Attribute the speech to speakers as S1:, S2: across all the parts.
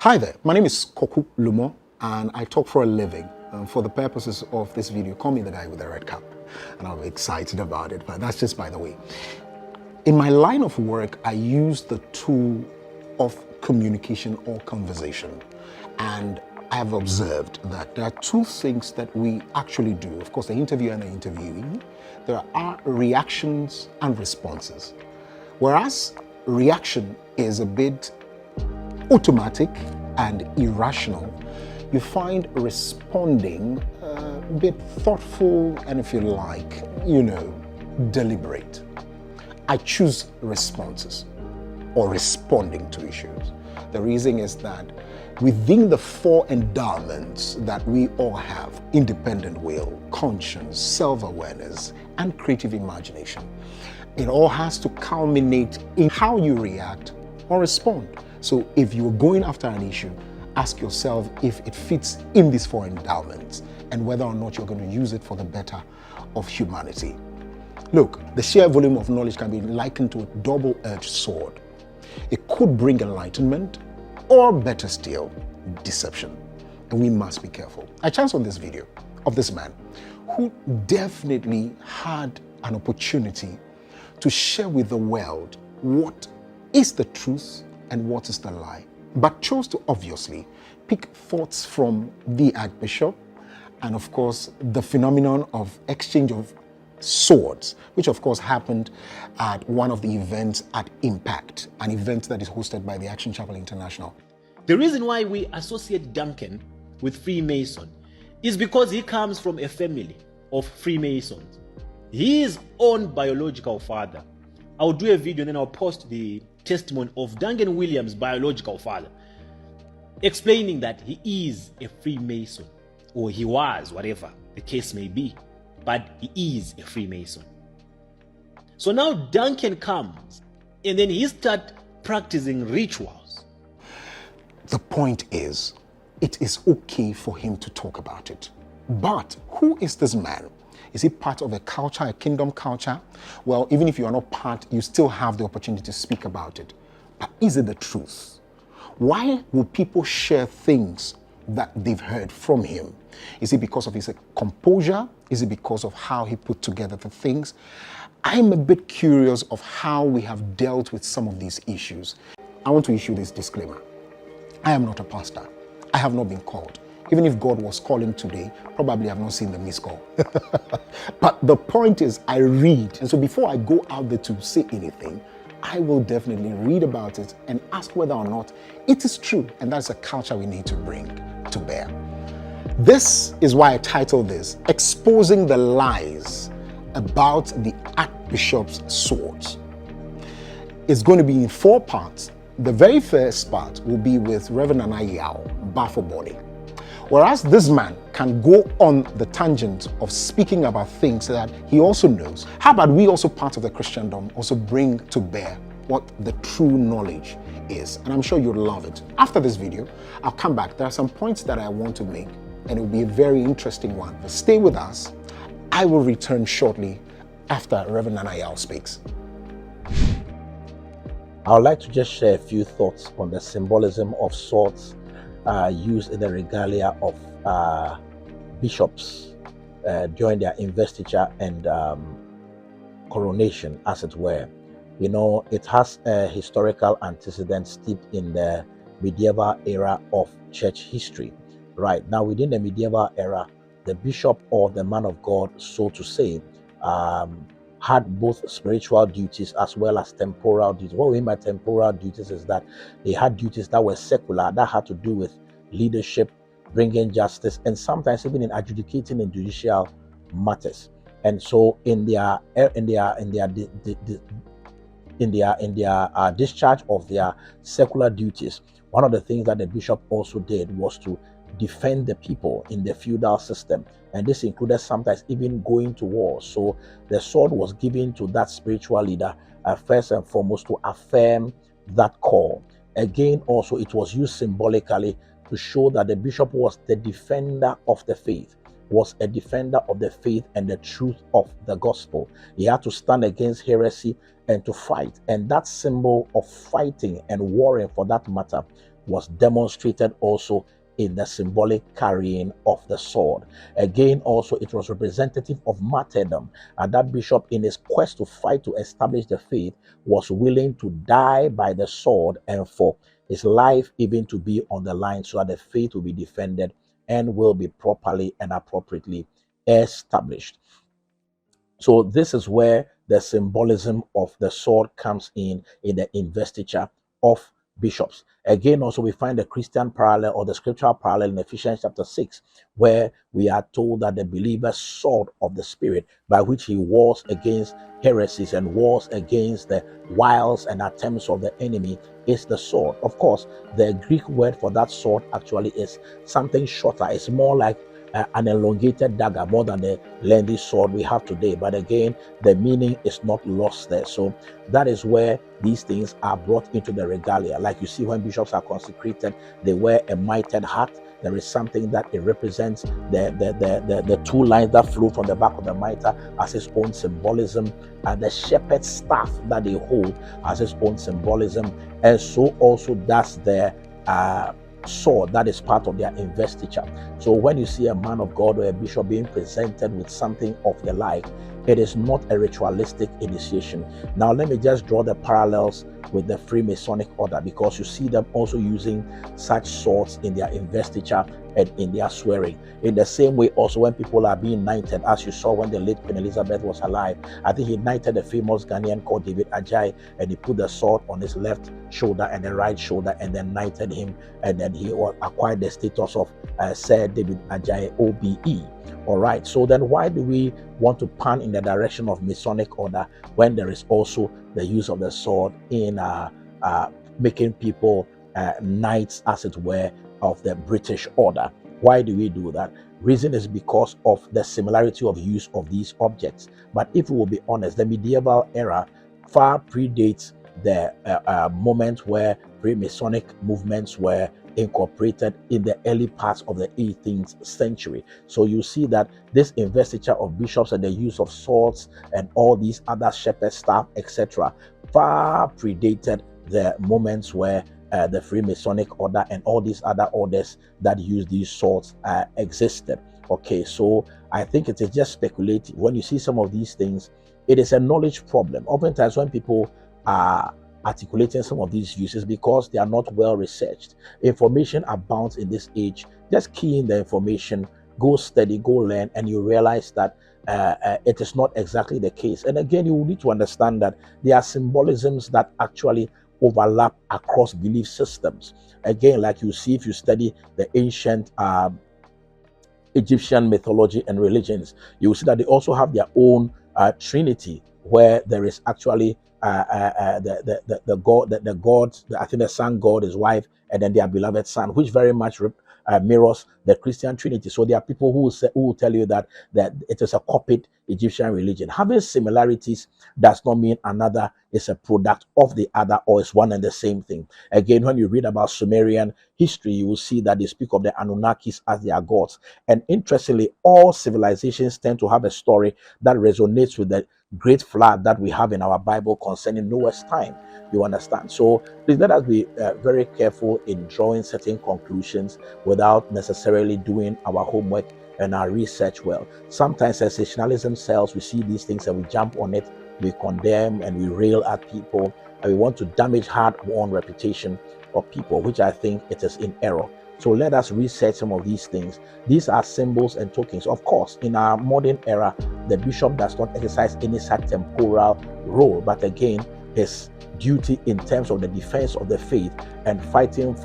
S1: Hi there, my name is Koku Lumo and I talk for a living. For the purposes of this video, call me the guy with the red cap. And I'm excited about it, but that's just by the way. In my line of work, I use the tool of communication or conversation. And I have observed that there are two things that we actually do. Of course, the interviewer and the interviewee. There are reactions and responses. Whereas reaction is a bit automatic and irrational, you find responding a bit thoughtful and, if you like, deliberate. I choose responses or responding to issues. The reason is that within the four endowments that we all have, independent will, conscience, self-awareness, and creative imagination, it all has to culminate in how you react or respond. So if you're going after an issue, ask yourself if it fits in these four endowments and whether or not you're going to use it for the better of humanity. Look, the sheer volume of knowledge can be likened to a double-edged sword. It could bring enlightenment or, better still, deception. And we must be careful. I chanced on this video of this man who definitely had an opportunity to share with the world what is the truth and what is the lie, but chose to obviously pick thoughts from the Archbishop and, of course, the phenomenon of exchange of swords, which of course happened at one of the events at Impact, an event that is hosted by the Action Chapel International.
S2: The reason why we associate Duncan with Freemason is because he comes from a family of Freemasons. His own biological father. I'll do a video and then I'll post the testimony of Duncan Williams' biological father, explaining that he is a Freemason, or he was, whatever the case may be, but he is a Freemason. So now Duncan comes and then he starts practicing rituals.
S1: The point is, it is okay for him to talk about it. But who is this man? Is he part of a culture, a kingdom culture? Well, even if you are not part, you still have the opportunity to speak about it. But is it the truth? Why will people share things that they've heard from him? Is it because of his composure? Is it because of how he put together the things? I'm a bit curious of how we have dealt with some of these issues. I want to issue this disclaimer. I am not a pastor. I have not been called. Even if God was calling today, probably I've not seen the missed call. But the point is, I read. And so before I go out there to say anything, I will definitely read about it and ask whether or not it is true. And that's a culture we need to bring to bear. This is why I titled this, Exposing the Lies About the Archbishop's Swords. It's going to be in 4 parts. The very first part will be with Reverend Anayao Bafobole. Whereas this man can go on the tangent of speaking about things that he also knows, how about we also, part of the Christendom, also bring to bear what the true knowledge is? And I'm sure you'll love it. After this video, I'll come back. There are some points that I want to make, and it will be a very interesting one. But stay with us. I will return shortly after Reverend Anayao speaks.
S3: I would like to just share a few thoughts on the symbolism of swords used in the regalia of bishops during their investiture and coronation, as it were. You know, it has a historical antecedent steeped in the medieval era of church history. Right now, within the medieval era, the bishop or the man of God, so to say, had both spiritual duties as well as temporal duties. What we mean by temporal duties is that they had duties that were secular, that had to do with leadership, bringing justice, and sometimes even in adjudicating in judicial matters. And so, in their discharge of their secular duties, one of the things that the bishop also did was to defend the people in the feudal system, and this included sometimes even going to war. So the sword was given to that spiritual leader first and foremost to affirm that call. Again, also it was used symbolically to show that the bishop was the defender of the faith, was a defender of the faith and the truth of the gospel. He had to stand against heresy and to fight, and that symbol of fighting and warring, for that matter, was demonstrated also in the symbolic carrying of the sword. Again, also, it was representative of martyrdom, and that bishop, in his quest to fight to establish the faith, was willing to die by the sword and for his life even to be on the line so that the faith will be defended and will be properly and appropriately established. So this is where the symbolism of the sword comes in the investiture of bishops. Again, also we find the Christian parallel or the scriptural parallel in Ephesians chapter 6, where we are told that the believer's sword of the Spirit, by which he wars against heresies and wars against the wiles and attempts of the enemy, is the sword. Of course, the Greek word for that sword actually is something shorter. It's more like an elongated dagger more than the lengthy sword we have today. But again, the meaning is not lost there. So that is where these things are brought into the regalia. Like you see, when bishops are consecrated, they wear a mitred hat. There is something that it represents, the two lines that flow from the back of the mitre as its own symbolism, and the shepherd's staff that they hold as its own symbolism, and so also does their sword that is part of their investiture. So when you see a man of God or a bishop being presented with something of the like, it is not a ritualistic initiation. Now let me just draw the parallels with the Freemasonic order, because you see them also using such swords in their investiture and in their swearing. In the same way, also when people are being knighted, as you saw when the late Queen Elizabeth was alive, I think he knighted a famous Ghanaian called David Ajayi, and he put the sword on his left shoulder and the right shoulder, and then knighted him, and then he acquired the status of Sir David Ajayi OBE. All right, so then why do we want to pan in the direction of Masonic order when there is also the use of the sword in making people knights, as it were, of the British order? Why do we do that? Reason is because of the similarity of use of these objects. But if we will be honest, the medieval era far predates the moment where Freemasonic movements were incorporated in the early parts of the 18th century. So you see that this investiture of bishops and the use of swords and all these other shepherd staff, etc., far predated the moments where the Freemasonic order and all these other orders that use these swords existed. Okay, so I think it is just speculative. When you see some of these things, it is a knowledge problem. Oftentimes when people are articulating some of these uses, because they are not well researched. Information abounds in this age. Just key in the information, go study, go learn, and you realize that it is not exactly the case. And again, you need to understand that there are symbolisms that actually overlap across belief systems. Again, like you see if you study the ancient Egyptian mythology and religions, you will see that they also have their own trinity, where there is actually the god, the gods, I think the sun god, his wife, and then their beloved son, which very much mirrors the Christian Trinity. So there are people who will tell you that it is a copied Egyptian religion. Having similarities does not mean another is a product of the other or is one and the same thing. Again, when you read about Sumerian history, you will see that they speak of the Anunnakis as their gods. And interestingly, all civilizations tend to have a story that resonates with the great flood that we have in our Bible concerning Noah's time. You understand? So please let us be very careful in drawing certain conclusions without necessarily doing our homework and our research well. Sometimes sensationalism sells. We see these things and we jump on it, we condemn and we rail at people, and we want to damage hard-won reputation of people, which I think it is in error. So let us research some of these things. These are symbols and tokens. Of course, in our modern era, the bishop does not exercise any such temporal role, but again, his duty in terms of the defense of the faith and fighting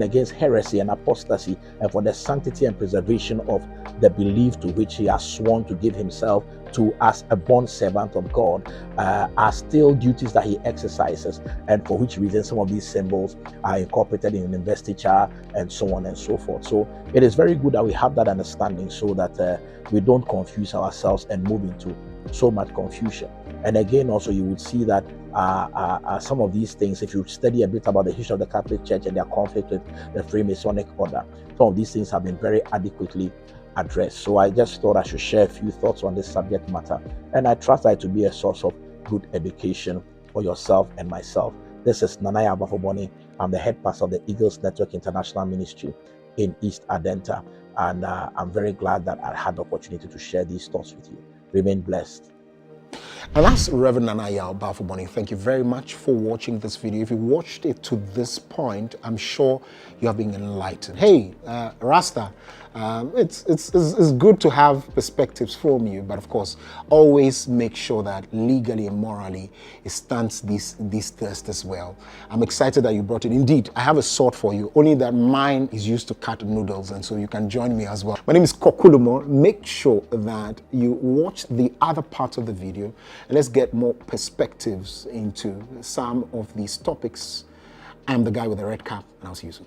S3: against heresy and apostasy, and for the sanctity and preservation of the belief to which he has sworn to give himself to as a bond servant of God, are still duties that he exercises, and for which reason some of these symbols are incorporated in investiture and so on and so forth. So it is very good that we have that understanding, so that we don't confuse ourselves and move into so much confusion. And again, also you would see that some of these things, if you study a bit about the history of the Catholic Church and their conflict with the Freemasonic order, some of these things have been very adequately addressed. So I just thought I should share a few thoughts on this subject matter, and I trust that it to be a source of good education for yourself and myself. This is Nanaya Abafoboni. I'm the head pastor of the Eagles Network International Ministry in East Adenta. And I'm very glad that I had the opportunity to share these thoughts with you. Remain blessed.
S1: And that's Reverend Nanaya Bafuboni. Thank you very much for watching this video. If you watched it to this point, I'm sure you have been enlightened. Hey, Rasta, it's good to have perspectives from you, but of course, always make sure that legally and morally it stands this test as well. I'm excited that you brought it. Indeed, I have a sword for you, only that mine is used to cut noodles, and so you can join me as well. My name is Kokulumo. Make sure that you watch the other parts of the video, and let's get more perspectives into some of these topics. I'm the guy with the red cap, and I'll see you soon.